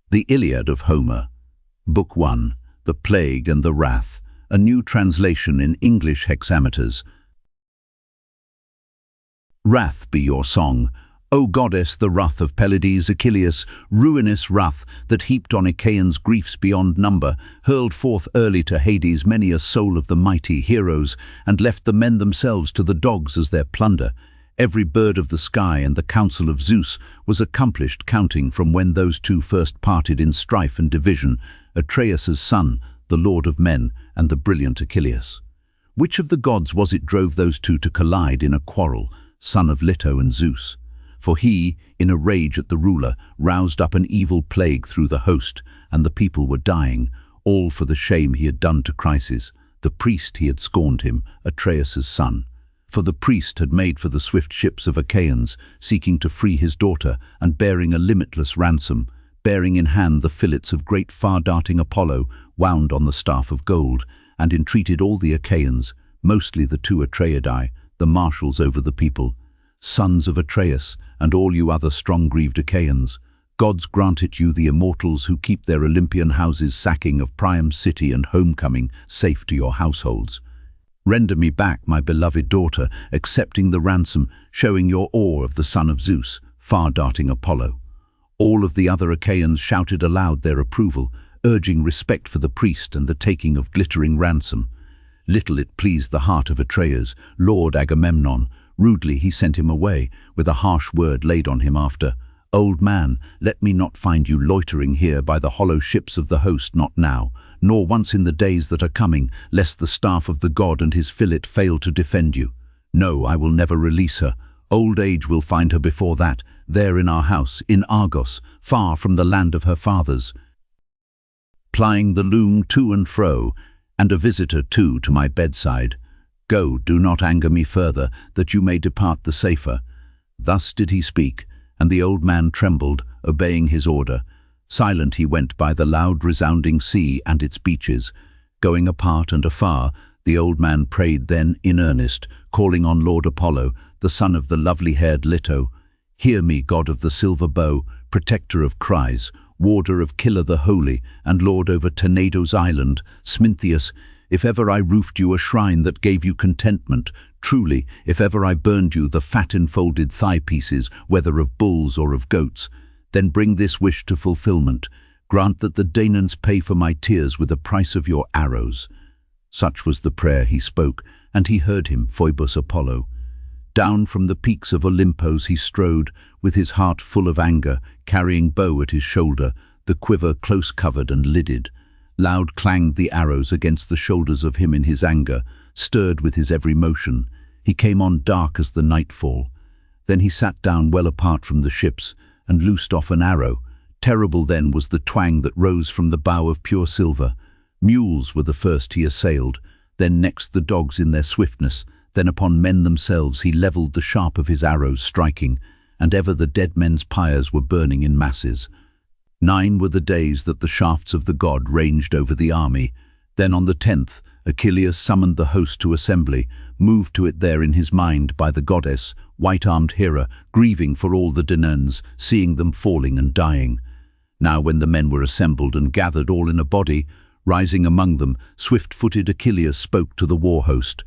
The Iliad of Homer, Book 1, The Plague and the Wrath, a new translation in English hexameters. Wrath be your song, O goddess, the wrath of Pelides, Achilles, ruinous wrath that heaped on Achaeans griefs beyond number, hurled forth early to Hades many a soul of the mighty heroes, and left the men themselves to the dogs as their plunder. Every bird of the sky and the counsel of Zeus was accomplished, counting from when those two first parted in strife and division, Atreus' son, the lord of men, and the brilliant Achilles. Which of the gods was it drove those two to collide in a quarrel, son of Leto and Zeus? For he, in a rage at the ruler, roused up an evil plague through the host, and the people were dying, all for the shame he had done to Chryses, the priest he had scorned him, Atreus' son. For the priest had made for the swift ships of Achaeans, seeking to free his daughter, and bearing a limitless ransom, bearing in hand the fillets of great far-darting Apollo, wound on the staff of gold, and entreated all the Achaeans, mostly the two Atreidae, the marshals over the people, sons of Atreus, and all you other strong-grieved Achaeans, gods grant it you, the immortals who keep their Olympian houses sacking of Priam's city and homecoming safe to your households. Render me back my beloved daughter, accepting the ransom, showing your awe of the son of Zeus, far-darting Apollo. All of the other Achaeans shouted aloud their approval, urging respect for the priest and the taking of glittering ransom. Little it pleased the heart of Atreus, Lord Agamemnon. Rudely he sent him away, with a harsh word laid on him after, "Old man, let me not find you loitering here by the hollow ships of the host, not now, nor once in the days that are coming, lest the staff of the god and his fillet fail to defend you. No, I will never release her. Old age will find her before that, there in our house, in Argos, far from the land of her fathers, plying the loom to and fro, and a visitor too to my bedside. Go, do not anger me further, that you may depart the safer." Thus did he speak, and the old man trembled, obeying his order. Silent he went by the loud resounding sea and its beaches. Going apart and afar, the old man prayed then in earnest, calling on Lord Apollo, the son of the lovely-haired Leto. "Hear me, god of the silver bow, protector of cries, warder of Killer the holy, and lord over Tenedos island, Smintheus, if ever I roofed you a shrine that gave you contentment, truly, if ever I burned you the fat enfolded thigh pieces, whether of bulls or of goats, then bring this wish to fulfillment. Grant that the Danaans pay for my tears with the price of your arrows." Such was the prayer he spoke, and he heard him, Phoebus Apollo. Down from the peaks of Olympos he strode, with his heart full of anger, carrying bow at his shoulder, the quiver close covered and lidded. Loud clanged the arrows against the shoulders of him in his anger, stirred with his every motion. He came on dark as the nightfall. Then he sat down well apart from the ships, and loosed off an arrow. Terrible then was the twang that rose from the bow of pure silver. Mules were the first he assailed, then next the dogs in their swiftness, then upon men themselves he levelled the sharp of his arrows, striking, and ever the dead men's pyres were burning in masses. 9 were the days that the shafts of the god ranged over the army. Then on the 10th, Achilles summoned the host to assembly, moved to it there in his mind by the goddess, white-armed Hera, grieving for all the Danaans, seeing them falling and dying. Now when the men were assembled and gathered all in a body, rising among them, swift-footed Achilles spoke to the war host.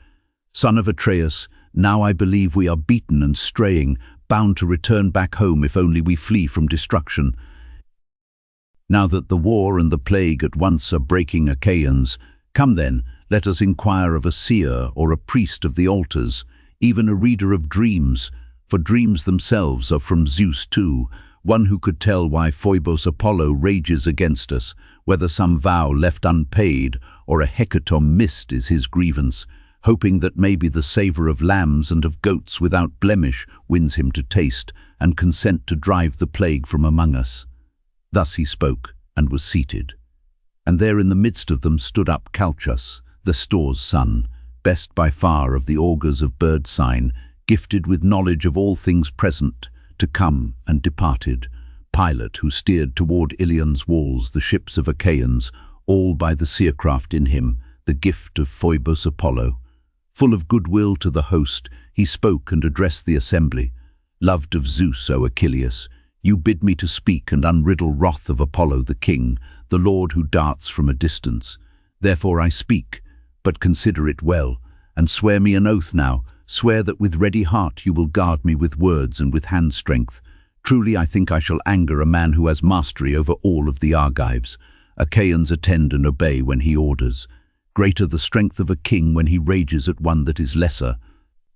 "Son of Atreus, now I believe we are beaten and straying, bound to return back home if only we flee from destruction. Now that the war and the plague at once are breaking Achaeans, come then, let us inquire of a seer or a priest of the altars, even a reader of dreams, for dreams themselves are from Zeus too, one who could tell why Phoebus Apollo rages against us, whether some vow left unpaid or a hecatomb missed is his grievance, hoping that maybe the savour of lambs and of goats without blemish wins him to taste and consent to drive the plague from among us." Thus he spoke, and was seated. And there in the midst of them stood up Calchas, the Stor's son, best by far of the augurs of bird sign, gifted with knowledge of all things present, to come and departed, pilot who steered toward Ilion's walls the ships of Achaeans, all by the seercraft in him, the gift of Phoebus Apollo. Full of goodwill to the host, he spoke and addressed the assembly. "Loved of Zeus, O Achilles, You bid me to speak and unriddle wrath of Apollo the king, the Lord who darts from a distance. Therefore I speak, but consider it well, and swear me an oath now, swear that with ready heart you will guard me with words and with hand strength. Truly I think I shall anger a man who has mastery over all of the Argives. Achaeans attend and obey when he orders. Greater the strength of a king when he rages at one that is lesser.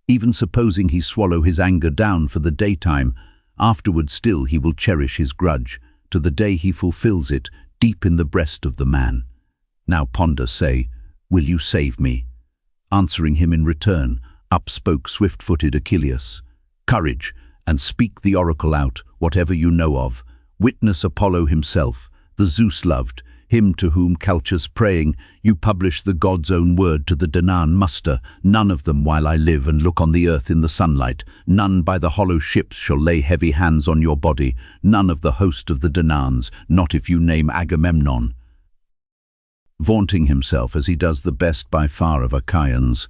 Even supposing he swallow his anger down for the daytime, afterward still he will cherish his grudge, to the day he fulfills it, deep in the breast of the man. Now ponder, say, will you save me? Answering him in return, up spoke swift-footed Achilles. Courage, and speak the oracle out, whatever you know of. Witness Apollo himself, the Zeus loved, him to whom Calchas praying, you publish the god's own word to the Danaan muster, none of them while I live and look on the earth in the sunlight, none by the hollow ships shall lay heavy hands on your body, none of the host of the Danaans, not if you name Agamemnon. Vaunting himself as he does the best by far of Achaeans,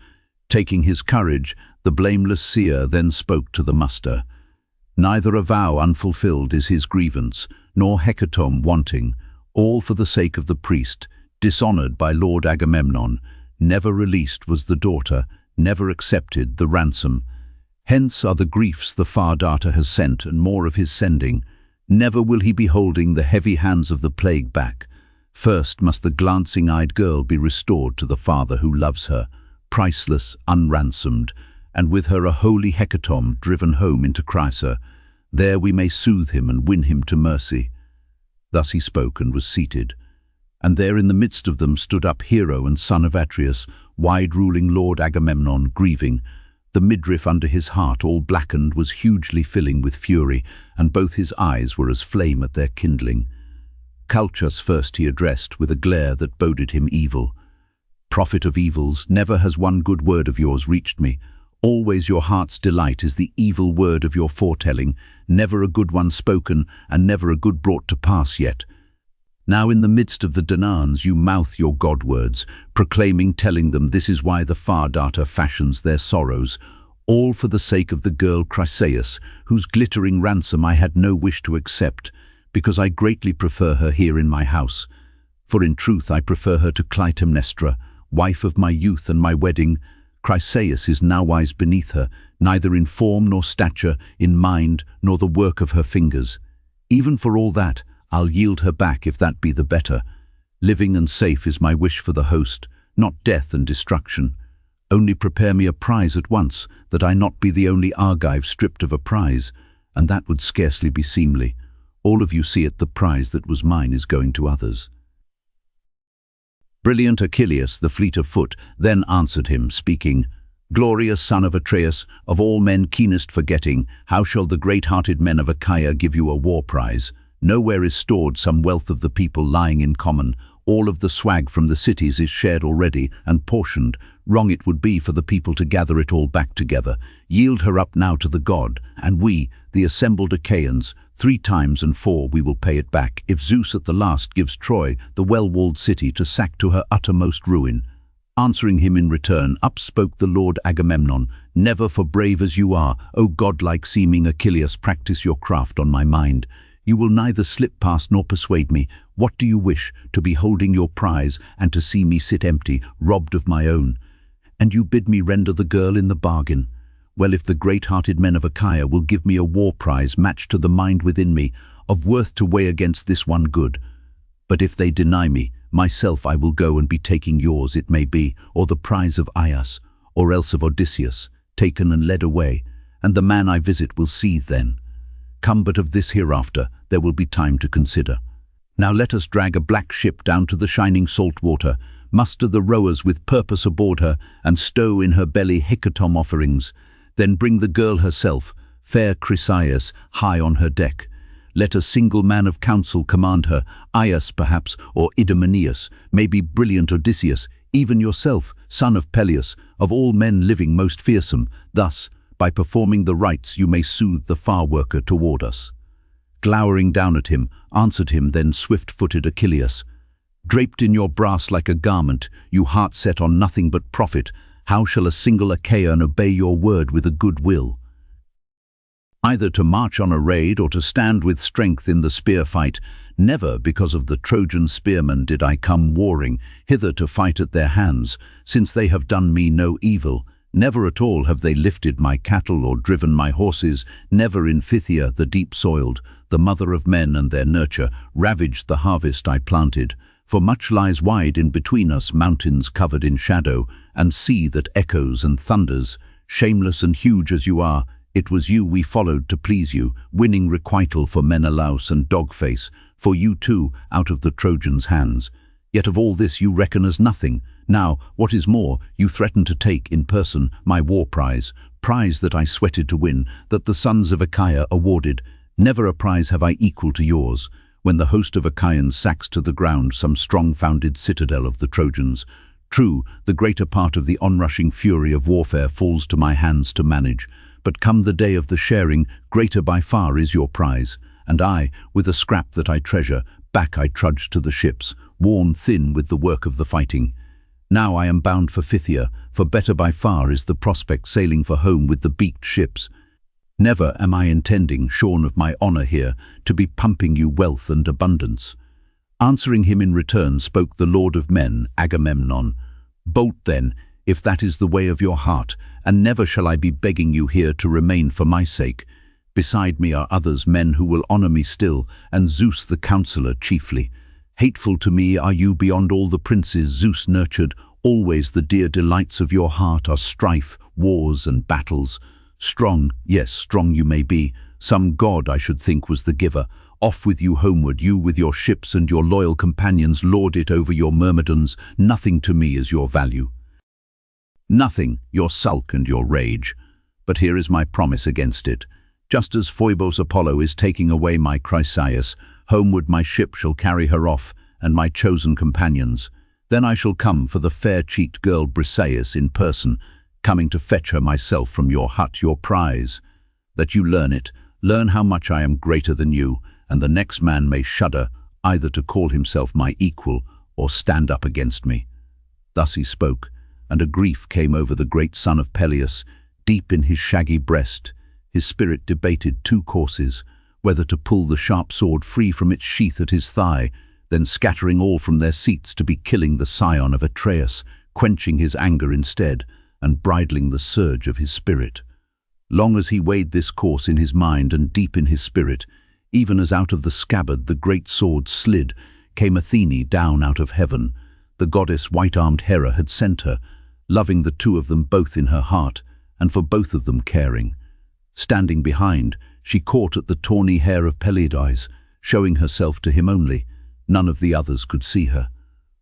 taking his courage, the blameless seer then spoke to the muster. Neither a vow unfulfilled is his grievance, nor hecatomb wanting, all for the sake of the priest, dishonoured by Lord Agamemnon. Never released was the daughter, never accepted the ransom. Hence are the griefs the far darter has sent, and more of his sending. Never will he be holding the heavy hands of the plague back. First must the glancing-eyed girl be restored to the father who loves her, priceless, unransomed, and with her a holy hecatomb driven home into Chrysa. There we may soothe him and win him to mercy. Thus he spoke and was seated. And there in the midst of them stood up hero and son of Atreus, wide-ruling Lord Agamemnon, grieving. The midriff under his heart, all blackened, was hugely filling with fury, and both his eyes were as flame at their kindling. Calchas first he addressed, with a glare that boded him evil. Prophet of evils, never has one good word of yours reached me. Always your heart's delight is the evil word of your foretelling, never a good one spoken, and never a good brought to pass yet. Now in the midst of the Danaans you mouth your god-words, proclaiming, telling them this is why the far darter fashions their sorrows, all for the sake of the girl Chryseis, whose glittering ransom I had no wish to accept, because I greatly prefer her here in my house. For in truth I prefer her to Clytemnestra, wife of my youth and my wedding. Chryseis is nowise beneath her, neither in form nor stature, in mind nor the work of her fingers. Even for all that, I'll yield her back if that be the better. Living and safe is my wish for the host, not death and destruction. Only prepare me a prize at once, that I not be the only Argive stripped of a prize, and that would scarcely be seemly. All of you see it, the prize that was mine is going to others. Brilliant Achilles, the fleet of foot, then answered him, speaking, Glorious son of Atreus, of all men keenest forgetting, how shall the great-hearted men of Achaia give you a war prize? Nowhere is stored some wealth of the people lying in common. All of the swag from the cities is shared already and portioned. Wrong it would be for the people to gather it all back together. Yield her up now to the god, and we, the assembled Achaeans, 3 times and 4 we will pay it back, if Zeus at the last gives Troy, the well-walled city, to sack to her uttermost ruin. Answering him in return, up spoke the Lord Agamemnon, Never, for brave as you are, O godlike seeming Achilles, practice your craft on my mind. You will neither slip past nor persuade me. What do you wish? To be holding your prize, and to see me sit empty, robbed of my own? And you bid me render the girl in the bargain. Well, if the great-hearted men of Achaia will give me a war prize matched to the mind within me, of worth to weigh against this one good. But if they deny me, myself I will go and be taking yours, it may be, or the prize of Aias, or else of Odysseus, taken and led away, and the man I visit will seethe then. Come but of this hereafter, there will be time to consider. Now let us drag a black ship down to the shining salt water, muster the rowers with purpose aboard her, and stow in her belly hecatomb offerings. Then bring the girl herself, fair Chryseis, high on her deck. Let a single man of counsel command her, Aias perhaps, or Idomeneus, maybe brilliant Odysseus, even yourself, son of Peleus, of all men living most fearsome. Thus, by performing the rites you may soothe the far worker toward us. Glowering down at him, answered him then swift-footed Achilles, Draped in your brass like a garment, you heart set on nothing but profit, how shall a single Achaean obey your word with a good will? either to march on a raid or to stand with strength in the spear fight. Never because of the Trojan spearmen did I come warring hither to fight at their hands, since they have done me no evil. Never at all have they lifted my cattle or driven my horses. Never in Phthia, the deep-soiled, the mother of men and their nurture, ravaged the harvest I planted. For much lies wide in between us, mountains covered in shadow, and sea that echoes and thunders. Shameless and huge as you are, it was you we followed to please you, winning requital for Menelaus and Dogface, for you too, out of the Trojans' hands. Yet of all this you reckon as nothing. Now, what is more, you threaten to take in person my war prize that I sweated to win, that the sons of Achaia awarded. Never a prize have I equal to yours, when the host of Achaeans sacks to the ground some strong-founded citadel of the Trojans. True, the greater part of the onrushing fury of warfare falls to my hands to manage, but come the day of the sharing, greater by far is your prize. And I, with a scrap that I treasure, back I trudge to the ships, worn thin with the work of the fighting. Now I am bound for Phthia, for better by far is the prospect sailing for home with the beaked ships. Never am I intending, shorn of my honour here, to be pumping you wealth and abundance. Answering him in return spoke the Lord of men, Agamemnon. Bolt then, if that is the way of your heart, and never shall I be begging you here to remain for my sake. Beside me are others, men who will honour me still, and Zeus the counsellor chiefly. Hateful to me are you beyond all the princes Zeus nurtured. Always the dear delights of your heart are strife, wars and battles. Strong, yes, strong you may be. Some god, I should think, was the giver. Off with you homeward, you with your ships and your loyal companions lord it over your myrmidons. Nothing to me is your value. Nothing, your sulk and your rage. But here is my promise against it. Just as Phoebos Apollo is taking away my Chryseis, homeward my ship shall carry her off, and my chosen companions. Then I shall come for the fair-cheeked girl Briseis in person, coming to fetch her myself from your hut, your prize. That you learn it, learn how much I am greater than you, and the next man may shudder, either to call himself my equal, or stand up against me. Thus he spoke, and a grief came over the great son of Peleus, deep in his shaggy breast. His spirit debated two courses, whether to pull the sharp sword free from its sheath at his thigh, then scattering all from their seats to be killing the scion of Atreus, quenching his anger instead, and bridling the surge of his spirit. Long as he weighed this course in his mind and deep in his spirit, even as out of the scabbard the great sword slid, came Athene down out of heaven. The goddess white-armed Hera had sent her, loving the two of them both in her heart, and for both of them caring. Standing behind, she caught at the tawny hair of Pelides, showing herself to him only. None of the others could see her.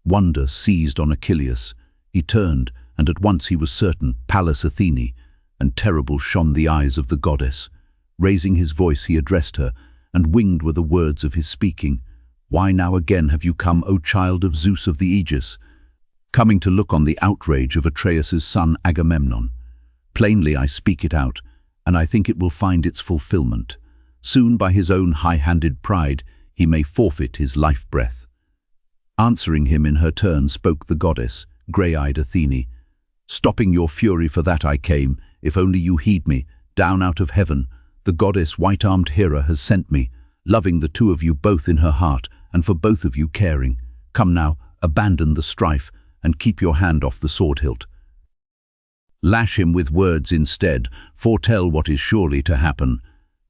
Wonder seized on Achilles. He turned, and at once he was certain, Pallas Athene, and terrible shone the eyes of the goddess. Raising his voice he addressed her, and winged were the words of his speaking. Why now again have you come, O child of Zeus of the Aegis? Coming to look on the outrage of Atreus's son Agamemnon. Plainly I speak it out, and I think it will find its fulfillment. Soon by his own high-handed pride he may forfeit his life-breath. Answering him in her turn spoke the goddess, grey-eyed Athene. Stopping your fury, for that I came, if only you heed me. Down out of heaven, the goddess white-armed Hera has sent me, loving the two of you both in her heart, and for both of you caring. Come now, abandon the strife, and keep your hand off the sword hilt. Lash him with words instead, foretell what is surely to happen.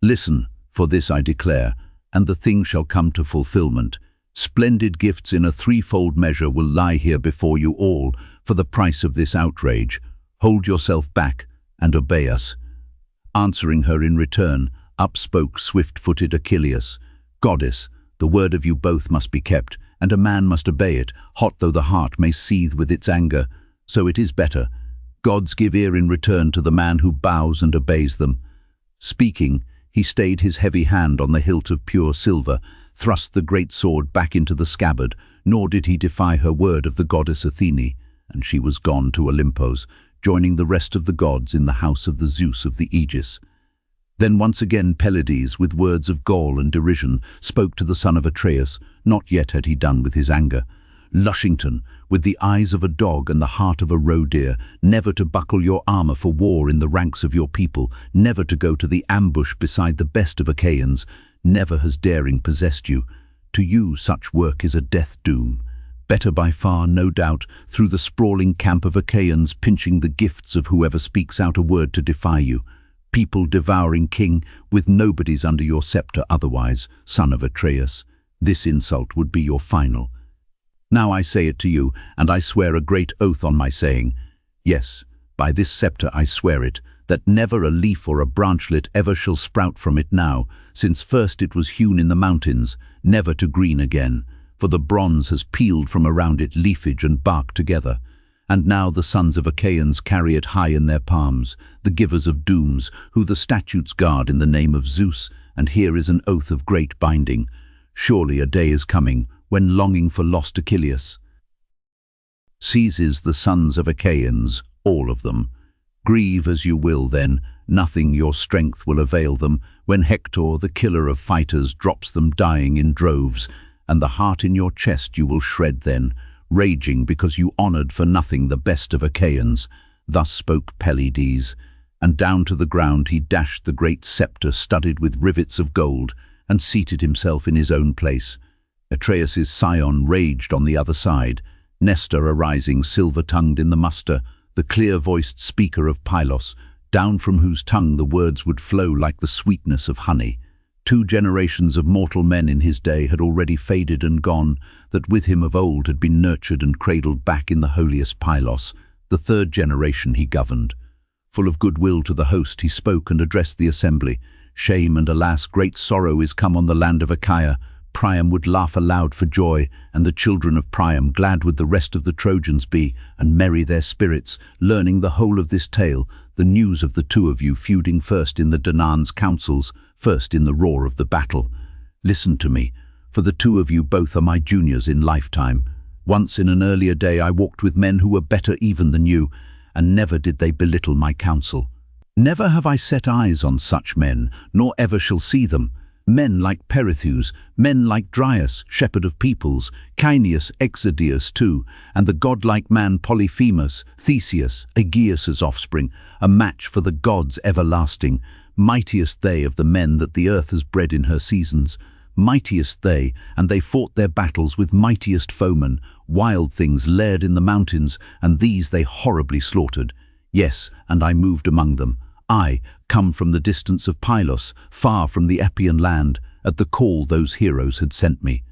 Listen, for this I declare, and the thing shall come to fulfillment. Splendid gifts in a threefold measure will lie here before you all, for the price of this outrage. Hold yourself back, and obey us. Answering her in return, up spoke swift-footed Achilles. Goddess, the word of you both must be kept, and a man must obey it, hot though the heart may seethe with its anger. So it is better. Gods give ear in return to the man who bows and obeys them. Speaking, he stayed his heavy hand on the hilt of pure silver, thrust the great sword back into the scabbard, nor did he defy her word of the goddess Athene, and she was gone to Olympos, joining the rest of the gods in the house of the Zeus of the Aegis. Then once again Pelides, with words of gall and derision, spoke to the son of Atreus. Not yet had he done with his anger. Lushington, with the eyes of a dog and the heart of a roe deer, never to buckle your armor for war in the ranks of your people, never to go to the ambush beside the best of Achaeans, never has daring possessed you. To you such work is a death doom. Better by far, no doubt, through the sprawling camp of Achaeans, pinching the gifts of whoever speaks out a word to defy you. People-devouring king, with nobodies under your scepter otherwise, son of Atreus. This insult would be your final. Now I say it to you, and I swear a great oath on my saying. Yes, by this scepter I swear it, that never a leaf or a branchlet ever shall sprout from it now, since first it was hewn in the mountains, never to green again, for the bronze has peeled from around it leafage and bark together. And now the sons of Achaeans carry it high in their palms, the givers of dooms, who the statutes guard in the name of Zeus, and here is an oath of great binding. Surely a day is coming, when longing for lost Achilles seizes the sons of Achaeans, all of them. Grieve as you will then, nothing your strength will avail them, when Hector, the killer of fighters, drops them dying in droves, and the heart in your chest you will shred then, raging because you honored for nothing the best of Achaeans. Thus spoke Pelides, and down to the ground he dashed the great scepter studded with rivets of gold, and seated himself in his own place. Atreus's scion raged on the other side, Nestor arising silver-tongued in the muster, the clear-voiced speaker of Pylos, down from whose tongue the words would flow like the sweetness of honey. 2 generations of mortal men in his day had already faded and gone, that with him of old had been nurtured and cradled back in the holiest Pylos. The 3rd generation he governed. Full of goodwill to the host he spoke and addressed the assembly. Shame and alas, great sorrow is come on the land of Achaia. Priam would laugh aloud for joy, and the children of Priam glad would the rest of the Trojans be, and merry their spirits, learning the whole of this tale, the news of the 2 of you feuding first in the Danaans' councils, first in the roar of the battle. Listen to me, for the 2 of you both are my juniors in lifetime. Once in an earlier day I walked with men who were better even than you, and never did they belittle my counsel. Never have I set eyes on such men, nor ever shall see them. Men like Perithous, men like Dryas, shepherd of peoples, Caeneus, Exadius too, and the godlike man Polyphemus, Theseus, Aegeus's offspring, a match for the gods everlasting. Mightiest they of the men that the earth has bred in her seasons. Mightiest they, and they fought their battles with mightiest foemen, wild things laired in the mountains, and these they horribly slaughtered. Yes, and I moved among them. I, come from the distance of Pylos, far from the Epian land, at the call those heroes had sent me.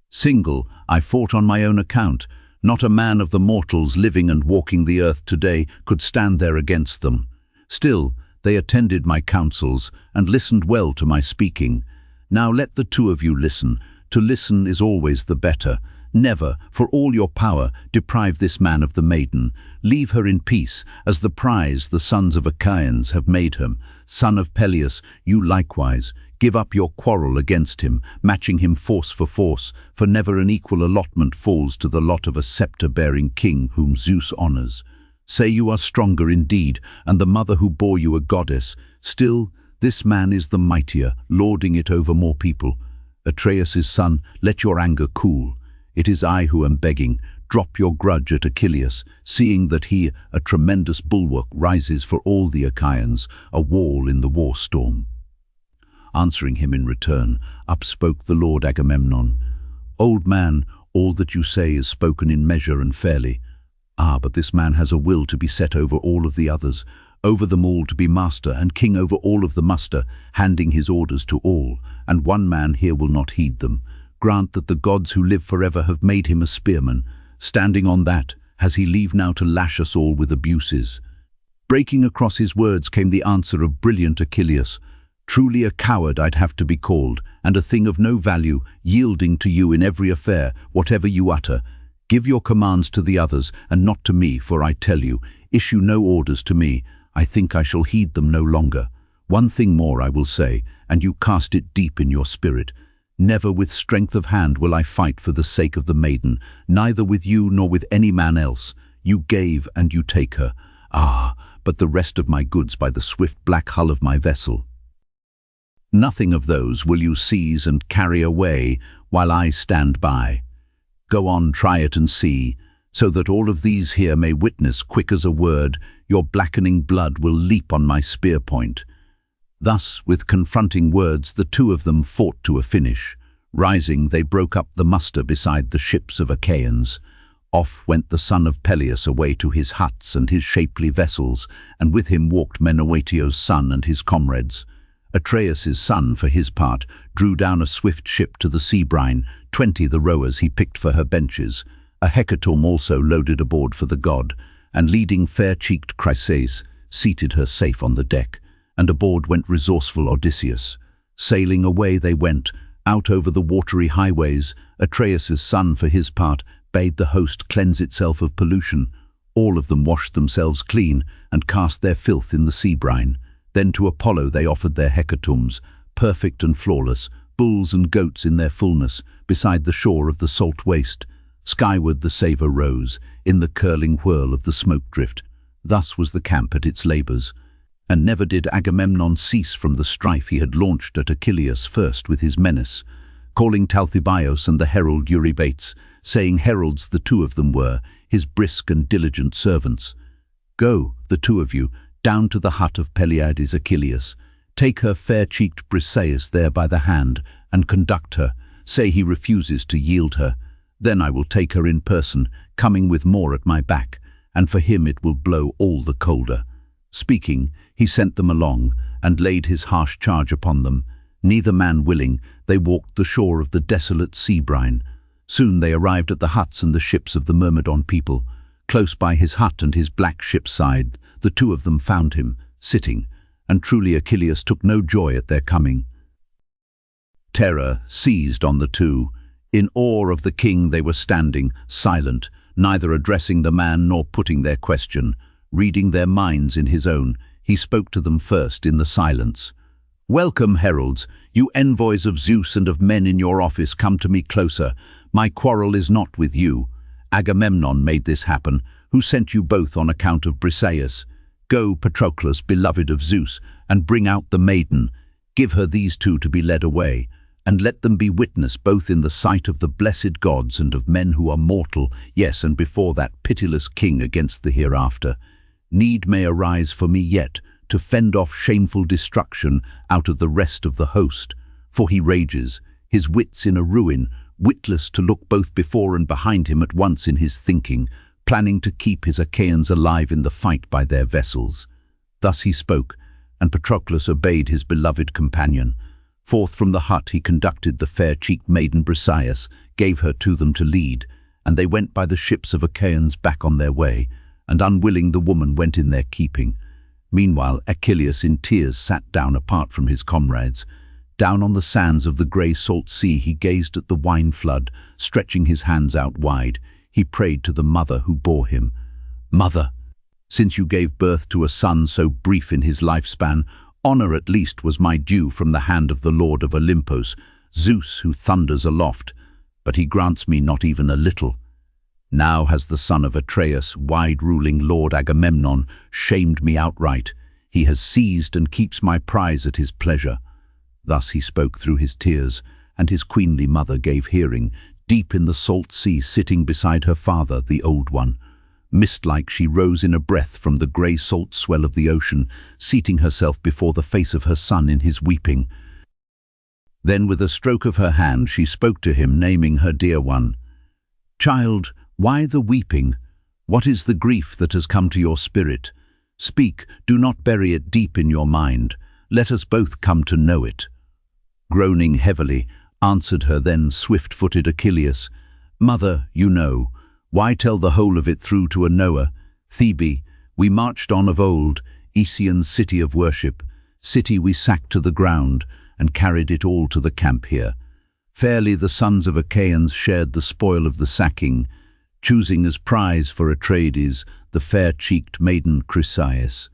Single, I fought on my own account. Not a man of the mortals living and walking the earth today could stand there against them. Still, they attended my counsels, and listened well to my speaking. Now let the 2 of you listen. To listen is always the better. Never, for all your power, deprive this man of the maiden. Leave her in peace, as the prize the sons of Achaeans have made him. Son of Peleus, you likewise, give up your quarrel against him, matching him force, for never an equal allotment falls to the lot of a scepter-bearing king whom Zeus honors. Say you are stronger indeed, and the mother who bore you a goddess. Still, this man is the mightier, lording it over more people. Atreus's son, let your anger cool. It is I who am begging. Drop your grudge at Achilles, seeing that he, a tremendous bulwark, rises for all the Achaeans, a wall in the war storm. Answering him in return, up spoke the Lord Agamemnon. Old man, all that you say is spoken in measure and fairly. Ah, but this man has a will to be set over all of the others, over them all to be master and king over all of the muster, handing his orders to all, and one man here will not heed them. Grant that the gods who live forever have made him a spearman. Standing on that, has he leave now to lash us all with abuses? Breaking across his words came the answer of brilliant Achilles. Truly a coward I'd have to be called, and a thing of no value, yielding to you in every affair, whatever you utter. Give your commands to the others, and not to me, for I tell you, issue no orders to me. I think I shall heed them no longer. One thing more I will say, and you cast it deep in your spirit. Never with strength of hand will I fight for the sake of the maiden, neither with you nor with any man else. You gave and you take her. Ah, but the rest of my goods by the swift black hull of my vessel. Nothing of those will you seize and carry away while I stand by. Go on, try it and see, so that all of these here may witness, quick as a word, your blackening blood will leap on my spear point." Thus, with confronting words, the two of them fought to a finish. Rising, they broke up the muster beside the ships of Achaeans. Off went the son of Peleus away to his huts and his shapely vessels, and with him walked Meneuoteo's son and his comrades. Atreus's son, for his part, drew down a swift ship to the sea brine. 20 the rowers he picked for her benches. A hecatomb also loaded aboard for the god, and leading fair-cheeked Chryseis, seated her safe on the deck, and aboard went resourceful Odysseus. Sailing away they went, out over the watery highways. Atreus's son, for his part, bade the host cleanse itself of pollution. All of them washed themselves clean, and cast their filth in the sea brine. Then to Apollo they offered their hecatombs, perfect and flawless, bulls and goats in their fullness, beside the shore of the salt waste. Skyward the savour rose, in the curling whirl of the smoke drift. Thus was the camp at its labours. And never did Agamemnon cease from the strife he had launched at Achilles first with his menace, calling Talthybios and the herald Eurybates, saying heralds the two of them were, his brisk and diligent servants. "Go, the two of you, down to the hut of Peliades Achilles. Take her fair-cheeked Briseis there by the hand, and conduct her. Say he refuses to yield her. Then I will take her in person, coming with more at my back, and for him it will blow all the colder." Speaking, he sent them along, and laid his harsh charge upon them. Neither man willing, they walked the shore of the desolate sea brine. Soon they arrived at the huts and the ships of the Myrmidon people. Close by his hut and his black ship's side, the two of them found him, sitting, and truly Achilles took no joy at their coming. Terror seized on the two. In awe of the king they were standing, silent, neither addressing the man nor putting their question. Reading their minds in his own, he spoke to them first in the silence. "Welcome, heralds, you envoys of Zeus and of men in your office, come to me closer. My quarrel is not with you. Agamemnon made this happen, who sent you both on account of Briseis. Go, Patroclus, beloved of Zeus, and bring out the maiden. Give her these two to be led away, and let them be witness both in the sight of the blessed gods and of men who are mortal, yes, and before that pitiless king against the hereafter. Need may arise for me yet, to fend off shameful destruction out of the rest of the host. For he rages, his wits in a ruin, witless to look both before and behind him at once in his thinking, planning to keep his Achaeans alive in the fight by their vessels." Thus he spoke, and Patroclus obeyed his beloved companion. Forth from the hut he conducted the fair-cheeked maiden Briseis, gave her to them to lead, and they went by the ships of Achaeans back on their way, and unwilling the woman went in their keeping. Meanwhile Achilles in tears sat down apart from his comrades. Down on the sands of the grey salt sea he gazed at the wine flood, stretching his hands out wide. He prayed to the mother who bore him. "Mother, since you gave birth to a son so brief in his lifespan, honor at least was my due from the hand of the Lord of Olympus, Zeus who thunders aloft, but he grants me not even a little. Now has the son of Atreus, wide-ruling Lord Agamemnon, shamed me outright. He has seized and keeps my prize at his pleasure." Thus he spoke through his tears, and his queenly mother gave hearing, deep in the salt sea sitting beside her father, the Old One. Mist-like she rose in a breath from the grey salt swell of the ocean, seating herself before the face of her son in his weeping. Then with a stroke of her hand she spoke to him, naming her dear one. "Child, why the weeping? What is the grief that has come to your spirit? Speak, do not bury it deep in your mind. Let us both come to know it." Groaning heavily, answered her then swift-footed Achilles, "Mother, you know. Why tell the whole of it through to a knower? Thebe, we marched on of old, Aeacian's city of worship, city we sacked to the ground, and carried it all to the camp here. Fairly the sons of Achaeans shared the spoil of the sacking, choosing as prize for Atreides the fair-cheeked maiden Chryseis.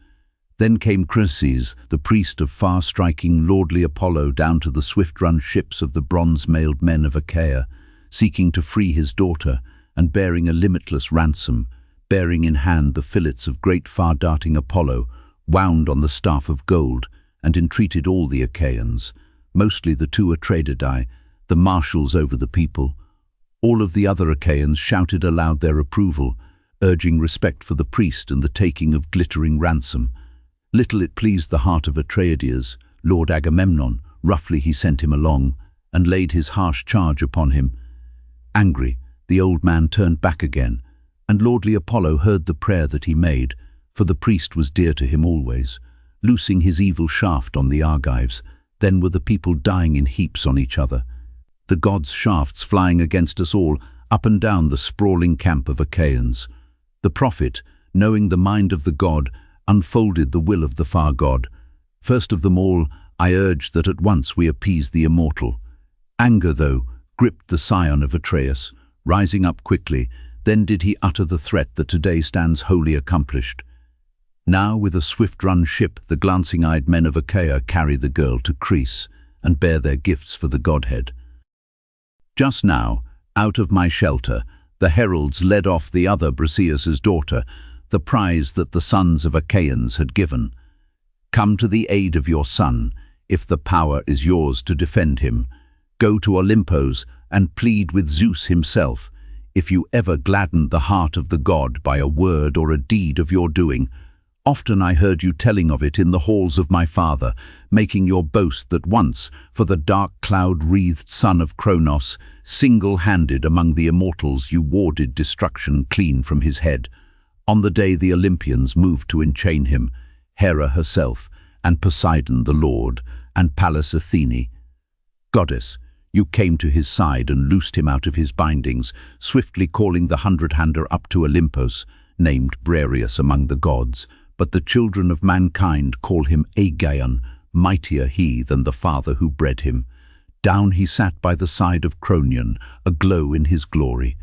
Then came Chryses, the priest of far-striking lordly Apollo, down to the swift-run ships of the bronze-mailed men of Achaea, seeking to free his daughter, and bearing a limitless ransom, bearing in hand the fillets of great far-darting Apollo, wound on the staff of gold, and entreated all the Achaeans, mostly the two Atreidae, the marshals over the people, All of the other Achaeans shouted aloud their approval, urging respect for the priest and the taking of glittering ransom. Little it pleased the heart of Atreides, Lord Agamemnon. Roughly he sent him along, and laid his harsh charge upon him. Angry, the old man turned back again, and lordly Apollo heard the prayer that he made, for the priest was dear to him always, loosing his evil shaft on the Argives. Then were the people dying in heaps on each other, the gods' shafts flying against us all, up and down the sprawling camp of Achaeans. The prophet, knowing the mind of the god, unfolded the will of the far god. First of them all, I urged that at once we appease the immortal. Anger, though, gripped the scion of Atreus. Rising up quickly, then did he utter the threat that today stands wholly accomplished. Now with a swift-run ship the glancing-eyed men of Achaea carry the girl to Greece, and bear their gifts for the godhead. Just now, out of my shelter, the heralds led off the other Briseis' daughter, the prize that the sons of Achaeans had given. Come to the aid of your son, if the power is yours to defend him. Go to Olympos and plead with Zeus himself, if you ever gladdened the heart of the god by a word or a deed of your doing. Often I heard you telling of it in the halls of my father, making your boast that once, for the dark cloud-wreathed son of Kronos, single-handed among the immortals you warded destruction clean from his head. On the day the Olympians moved to enchain him, Hera herself, and Poseidon the Lord, and Pallas Athene. Goddess, you came to his side and loosed him out of his bindings, swiftly calling the hundred-hander up to Olympos, named Briareus among the gods. But the children of mankind call him Aegaeon, mightier he than the father who bred him. Down he sat by the side of Cronion, aglow in his glory.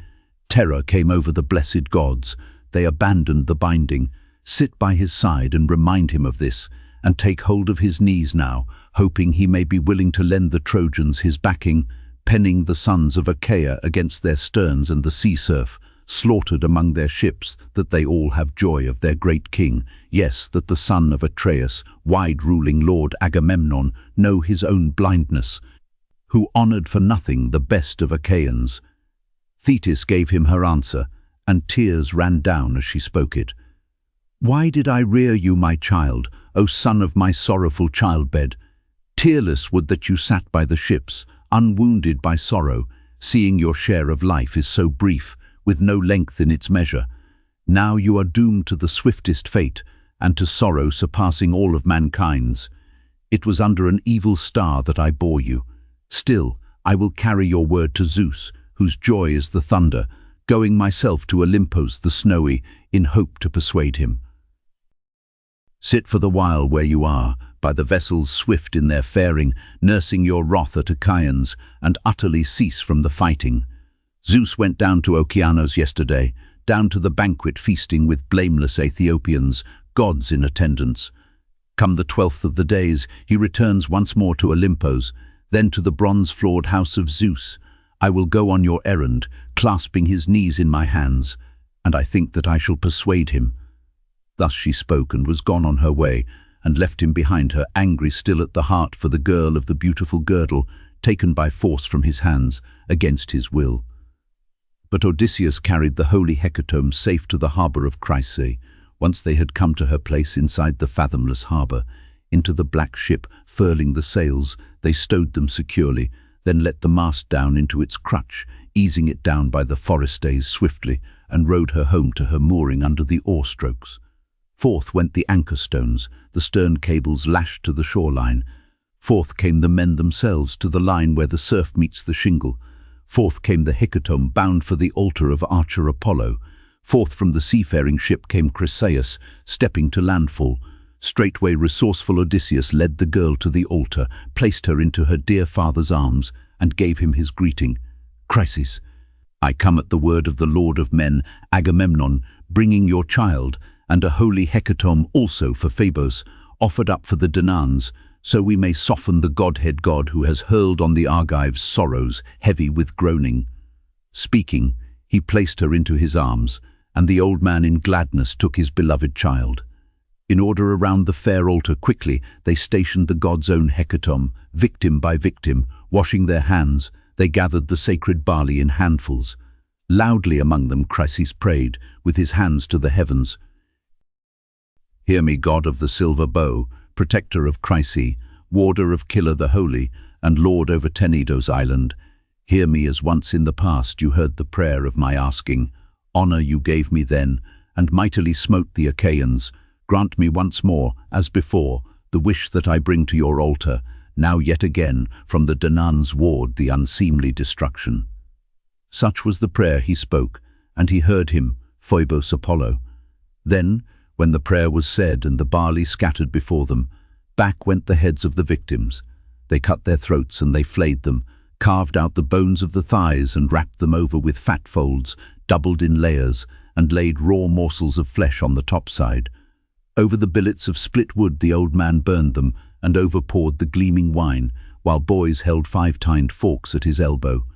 Terror came over the blessed gods. They abandoned the binding. Sit by his side and remind him of this, and take hold of his knees now, hoping he may be willing to lend the Trojans his backing, penning the sons of Achaea against their sterns and the sea surf, slaughtered among their ships, that they all have joy of their great king. Yes, that the son of Atreus, wide-ruling Lord Agamemnon, know his own blindness, who honoured for nothing the best of Achaeans. Thetis gave him her answer, and tears ran down as she spoke it. Why did I rear you, my child, O son of my sorrowful childbed? Tearless would that you sat by the ships, unwounded by sorrow, seeing your share of life is so brief, with no length in its measure. Now you are doomed to the swiftest fate, and to sorrow surpassing all of mankind's. It was under an evil star that I bore you. Still, I will carry your word to Zeus, whose joy is the thunder, going myself to Olympos the snowy, in hope to persuade him. Sit for the while where you are, by the vessels swift in their faring, nursing your wrath at Achaeans, and utterly cease from the fighting. Zeus went down to Okeanos yesterday, down to the banquet feasting with blameless Ethiopians, gods in attendance. Come the 12th of the days, he returns once more to Olympos, then to the bronze-floored house of Zeus. I will go on your errand, clasping his knees in my hands, and I think that I shall persuade him. Thus she spoke and was gone on her way, and left him behind her, angry still at the heart for the girl of the beautiful girdle, taken by force from his hands, against his will. But Odysseus carried the holy hecatomb safe to the harbour of Chrysae. Once they had come to her place inside the fathomless harbour. Into the black ship, furling the sails, they stowed them securely, then let the mast down into its crutch, easing it down by the forest stays swiftly, and rowed her home to her mooring under the oar-strokes. Forth went the anchor stones, the stern cables lashed to the shoreline. Forth came the men themselves to the line where the surf meets the shingle. Forth came the hecatomb bound for the altar of archer Apollo. Forth from the seafaring ship came Chryseis, stepping to landfall. Straightway resourceful Odysseus led the girl to the altar, placed her into her dear father's arms, and gave him his greeting. Chryseis, I come at the word of the Lord of men, Agamemnon, bringing your child, and a holy hecatomb also for Phoebos, offered up for the Danaans, so we may soften the Godhead God who has hurled on the Argives sorrows, heavy with groaning. Speaking, he placed her into his arms, and the old man in gladness took his beloved child. In order around the fair altar quickly they stationed the god's own hecatomb, victim by victim, washing their hands, They gathered the sacred barley in handfuls. Loudly among them Chryses prayed, with his hands to the heavens. Hear me, God of the silver bow, protector of Chryse, warder of Killer the Holy, and lord over Tenedo's island. Hear me as once in the past you heard the prayer of my asking. Honor you gave me then, and mightily smote the Achaeans. Grant me once more, as before, the wish that I bring to your altar, now yet again, from the Danaans' ward the unseemly destruction. Such was the prayer he spoke, and he heard him, Phoebus Apollo. Then, when the prayer was said and the barley scattered before them, back went the heads of the victims. They cut their throats and they flayed them, carved out the bones of the thighs and wrapped them over with fat folds, doubled in layers, and laid raw morsels of flesh on the top side. Over the billets of split wood the old man burned them, and overpoured the gleaming wine, while boys held 5-tined forks at his elbow.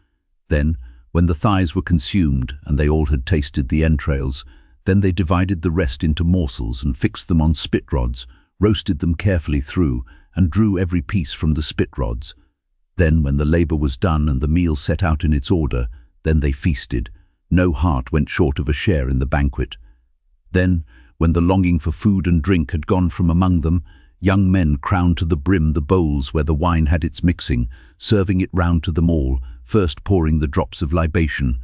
Then, when the thighs were consumed, and they all had tasted the entrails, then they divided the rest into morsels and fixed them on spit rods, roasted them carefully through, and drew every piece from the spit rods. Then, when the labor was done and the meal set out in its order, then they feasted. No heart went short of a share in the banquet. Then, when the longing for food and drink had gone from among them, young men crowned to the brim the bowls where the wine had its mixing, serving it round to them all, first pouring the drops of libation.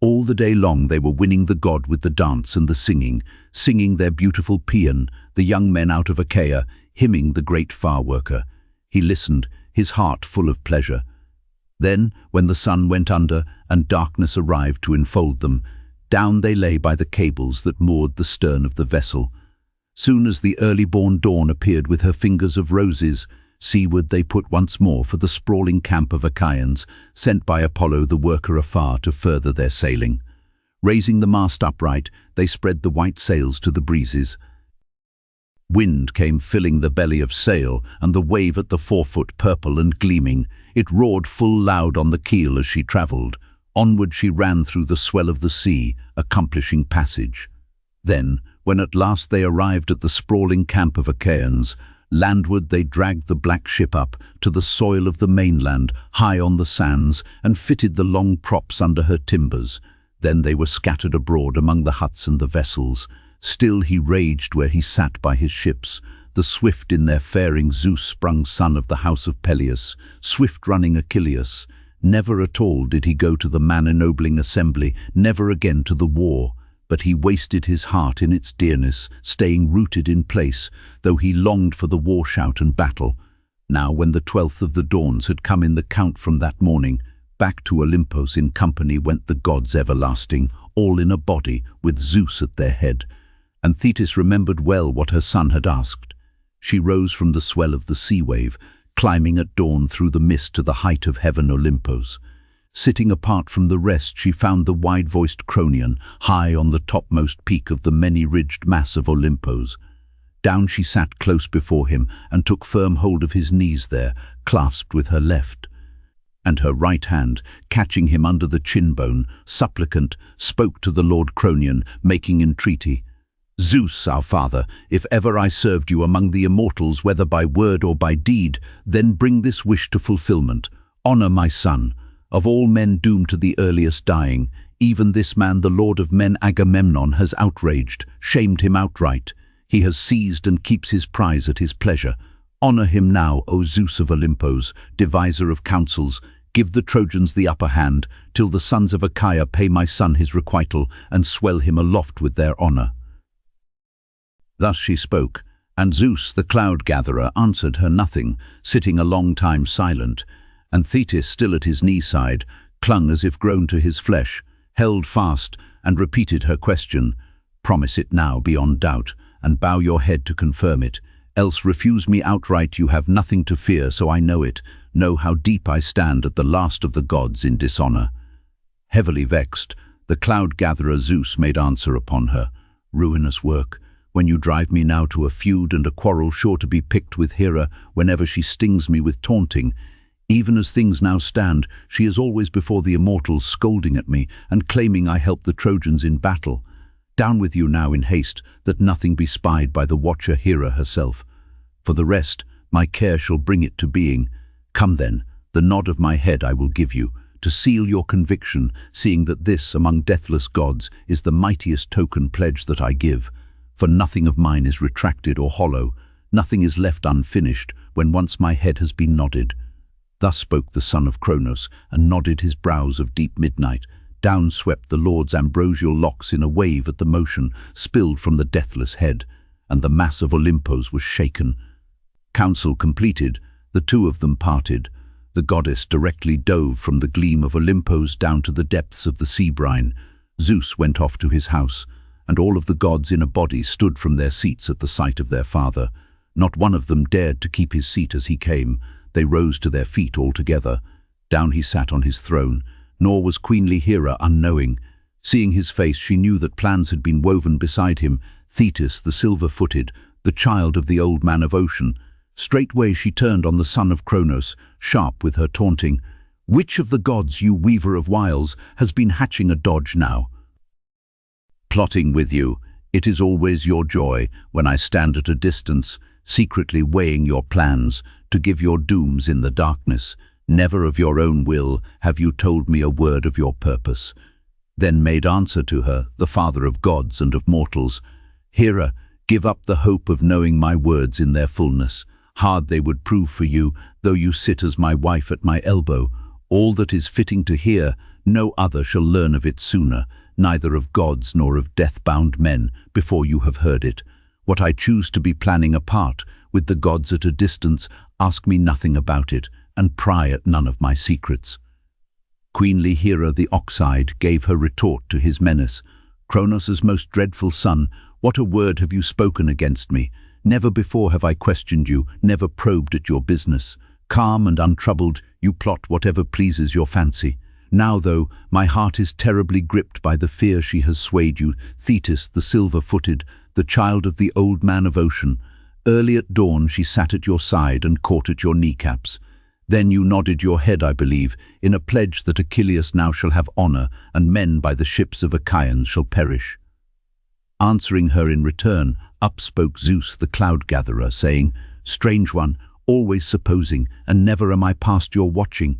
All the day long they were winning the god with the dance and the singing, singing their beautiful paean, the young men out of Achaia, hymning the great far worker. He listened, his heart full of pleasure. Then, when the sun went under and darkness arrived to enfold them, down they lay by the cables that moored the stern of the vessel. Soon as the early-born dawn appeared with her fingers of roses, seaward they put once more for the sprawling camp of Achaeans, sent by Apollo the worker afar to further their sailing. Raising the mast upright, they spread the white sails to the breezes. Wind came filling the belly of sail, and the wave at the forefoot purple and gleaming. It roared full loud on the keel as she travelled. Onward she ran through the swell of the sea, accomplishing passage. Then, when at last they arrived at the sprawling camp of Achaeans, landward they dragged the black ship up to the soil of the mainland, high on the sands, and fitted the long props under her timbers. Then they were scattered abroad among the huts and the vessels. Still he raged where he sat by his ships, the swift in their faring Zeus-sprung son of the house of Peleus, swift-running Achilles. Never at all did he go to the man-ennobling assembly, never again to the war. But he wasted his heart in its dearness, staying rooted in place, though he longed for the war shout and battle. Now, when the 12th of the dawns had come in the count from that morning, back to Olympos in company went the gods everlasting, all in a body, with Zeus at their head. And Thetis remembered well what her son had asked. She rose from the swell of the sea wave, climbing at dawn through the mist to the height of heaven Olympos. Sitting apart from the rest, she found the wide-voiced Cronion, high on the topmost peak of the many-ridged mass of Olympos. Down she sat close before him, and took firm hold of his knees there, clasped with her left. And her right hand, catching him under the chin-bone, supplicant, spoke to the Lord Cronion, making entreaty. Zeus, our father, if ever I served you among the immortals, whether by word or by deed, then bring this wish to fulfillment. Honor my son. Of all men doomed to the earliest dying, even this man, the lord of men Agamemnon, has outraged, shamed him outright. He has seized and keeps his prize at his pleasure. Honor him now, O Zeus of Olympos, deviser of counsels. Give the Trojans the upper hand, till the sons of Achaia pay my son his requital, and swell him aloft with their honor. Thus she spoke, and Zeus, the cloud-gatherer, answered her nothing, sitting a long time silent. And Thetis, still at his knee-side, clung as if grown to his flesh, held fast, and repeated her question. Promise it now beyond doubt, and bow your head to confirm it. Else refuse me outright. You have nothing to fear, so I know it. Know how deep I stand at the last of the gods in dishonor. Heavily vexed, the cloud-gatherer Zeus made answer upon her. Ruinous work, when you drive me now to a feud and a quarrel sure to be picked with Hera whenever she stings me with taunting. Even as things now stand, she is always before the immortals, scolding at me and claiming I helped the Trojans in battle. Down with you now in haste, that nothing be spied by the watcher Hera herself. For the rest, my care shall bring it to being. Come then, The nod of my head I will give you, to seal your conviction, seeing that this, among deathless gods, is the mightiest token pledge that I give. For nothing of mine is retracted or hollow, nothing is left unfinished, when once my head has been nodded. Thus spoke the son of Cronos, and nodded his brows of deep midnight. Down swept the lord's ambrosial locks in a wave at the motion, spilled from the deathless head, and the mass of Olympos was shaken. Counsel completed, the two of them parted. The goddess directly dove from the gleam of Olympos down to the depths of the sea brine. Zeus went off to his house, and all of the gods in a body stood from their seats at the sight of their father. Not one of them dared to keep his seat as he came. They rose to their feet all together. Down he sat on his throne, nor was queenly Hera unknowing. Seeing his face, she knew that plans had been woven beside him. Thetis, the silver-footed, the child of the old man of ocean. Straightway she turned on the son of Cronos, sharp with her taunting. "Which of the gods, you weaver of wiles, has been hatching a dodge now?" "Plotting with you. It is always your joy, when I stand at a distance, secretly weighing your plans, to give your dooms in the darkness. Never of your own will have you told me a word of your purpose." Then made answer to her, the father of gods and of mortals, "Hera, give up the hope of knowing my words in their fullness. Hard they would prove for you, though you sit as my wife at my elbow. All that is fitting to hear, no other shall learn of it sooner, neither of gods nor of death-bound men, before you have heard it. What I choose to be planning apart, with the gods at a distance, ask me nothing about it, and pry at none of my secrets." Queenly Hera the ox-eyed gave her retort to his menace. "Cronos' most dreadful son, what a word have you spoken against me? Never before have I questioned you, never probed at your business. Calm and untroubled, you plot whatever pleases your fancy. Now, though, my heart is terribly gripped by the fear she has swayed you, Thetis, the silver-footed, the child of the old man of ocean. Early at dawn she sat at your side and caught at your kneecaps. Then you nodded your head, I believe, in a pledge that Achilles now shall have honor, and men by the ships of Achaeans shall perish." Answering her in return, up spoke Zeus the cloud-gatherer, saying, "Strange one, always supposing, and never am I past your watching.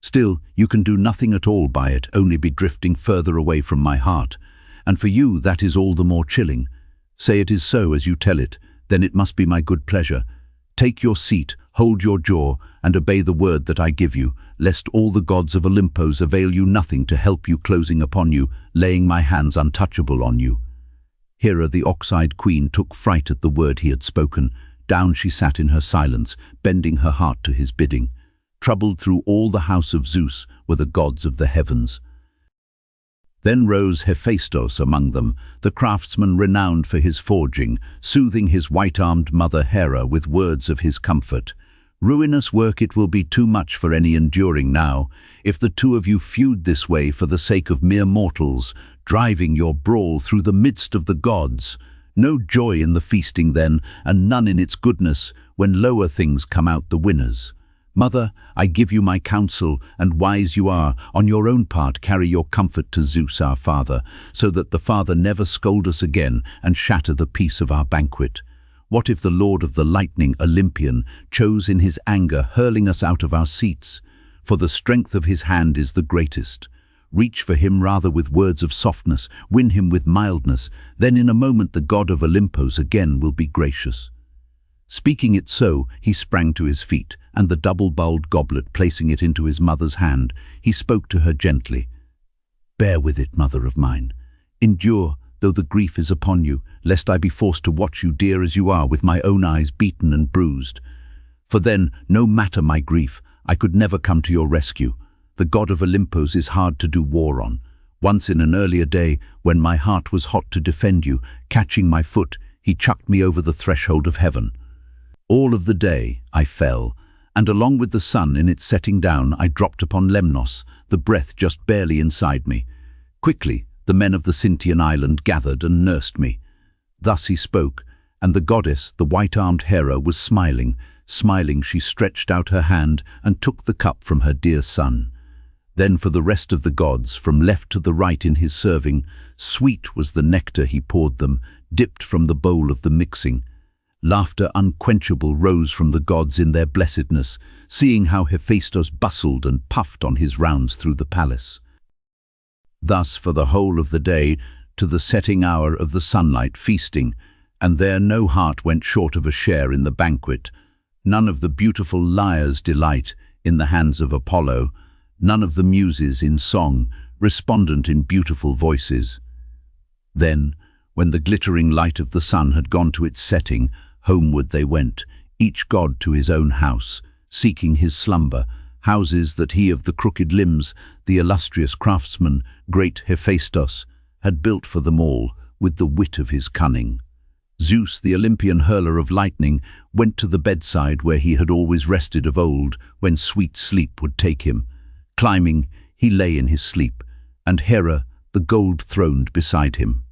Still, you can do nothing at all by it, only be drifting further away from my heart. And for you that is all the more chilling. Say it is so as you tell it, then it must be my good pleasure. Take your seat, hold your jaw, and obey the word that I give you, lest all the gods of Olympos avail you nothing to help you closing upon you, laying my hands untouchable on you." Hera the ox-eyed queen took fright at the word he had spoken. Down she sat in her silence, bending her heart to his bidding. Troubled through all the house of Zeus were the gods of the heavens. Then rose Hephaestus among them, the craftsman renowned for his forging, soothing his white-armed mother Hera with words of his comfort. "Ruinous work it will be too much for any enduring now, if the two of you feud this way for the sake of mere mortals, driving your brawl through the midst of the gods. No joy in the feasting then, and none in its goodness, when lower things come out the winners. Mother, I give you my counsel, and wise you are, on your own part carry your comfort to Zeus our father, so that the father never scold us again and shatter the peace of our banquet. What if the lord of the lightning, Olympian, chose in his anger hurling us out of our seats? For the strength of his hand is the greatest. Reach for him rather with words of softness, win him with mildness, then in a moment the god of Olympos again will be gracious." Speaking it so, he sprang to his feet, and the double-bowled goblet placing it into his mother's hand, he spoke to her gently. "Bear with it, mother of mine. Endure, though the grief is upon you, lest I be forced to watch you dear as you are with my own eyes beaten and bruised. For then, no matter my grief, I could never come to your rescue. The god of Olympos is hard to do war on. Once in an earlier day, when my heart was hot to defend you, catching my foot, he chucked me over the threshold of heaven. All of the day I fell, and along with the sun in its setting down I dropped upon Lemnos, the breath just barely inside me. Quickly the men of the Sintian island gathered and nursed me." Thus he spoke, and the goddess, the white-armed Hera, was smiling. Smiling she stretched out her hand and took the cup from her dear son. Then for the rest of the gods, from left to the right in his serving, sweet was the nectar he poured them, dipped from the bowl of the mixing. Laughter unquenchable rose from the gods in their blessedness, seeing how Hephaestus bustled and puffed on his rounds through the palace. Thus for the whole of the day, to the setting hour of the sunlight feasting, and there no heart went short of a share in the banquet, none of the beautiful lyres delight in the hands of Apollo, none of the muses in song, respondent in beautiful voices. Then, when the glittering light of the sun had gone to its setting, homeward they went, each god to his own house, seeking his slumber, houses that he of the crooked limbs, the illustrious craftsman, great Hephaestus, had built for them all with the wit of his cunning. Zeus, the Olympian hurler of lightning, went to the bedside where he had always rested of old, when sweet sleep would take him. Climbing, he lay in his sleep, and Hera, the gold-throned, beside him.